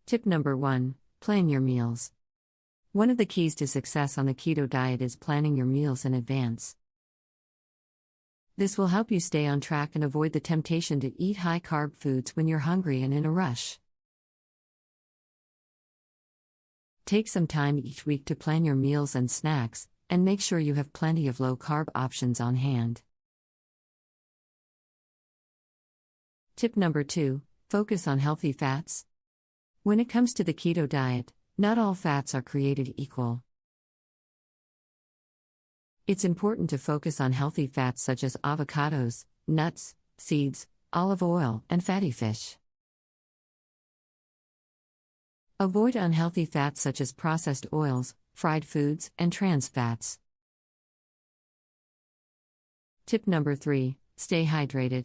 Tip number 1: Plan your meals. One of the keys to success on the keto diet is planning your meals in advance. This will help you stay on track and avoid the temptation to eat high-carb foods when you're hungry and in a rush. Take some time each week to plan your meals and snacks, and make sure you have plenty of low-carb options on hand. Tip number 2: Focus on healthy fats. When it comes to the keto diet, not all fats are created equal. It's important to focus on healthy fats such as avocados, nuts, seeds, olive oil, and fatty fish. Avoid unhealthy fats such as processed oils, fried foods, and trans fats. Tip number 3: Stay hydrated.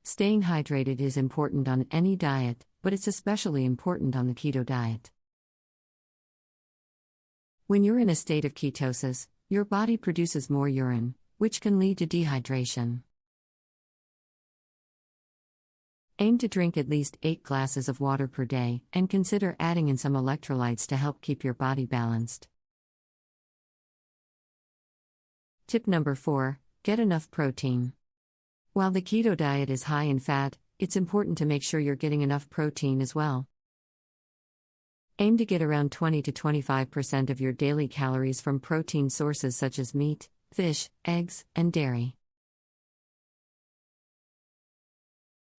Staying hydrated is important on any diet, but it's especially important on the keto diet. When you're in a state of ketosis, your body produces more urine, which can lead to dehydration. Aim to drink at least 8 glasses of water per day, and consider adding in some electrolytes to help keep your body balanced. Tip number 4: Get enough protein. While the keto diet is high in fat, it's important to make sure you're getting enough protein as well. Aim to get around 20 to 25% of your daily calories from protein sources such as meat, fish, eggs, and dairy.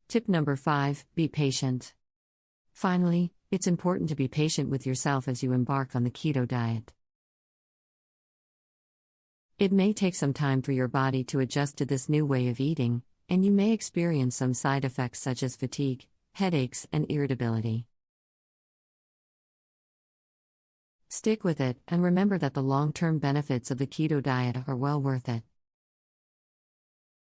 Tip number 5: Be patient. Finally, it's important to be patient with yourself as you embark on the keto diet. It may take some time for your body to adjust to this new way of eating, and you may experience some side effects such as fatigue, headaches, and irritability. Stick with it and remember that the long-term benefits of the keto diet are well worth it.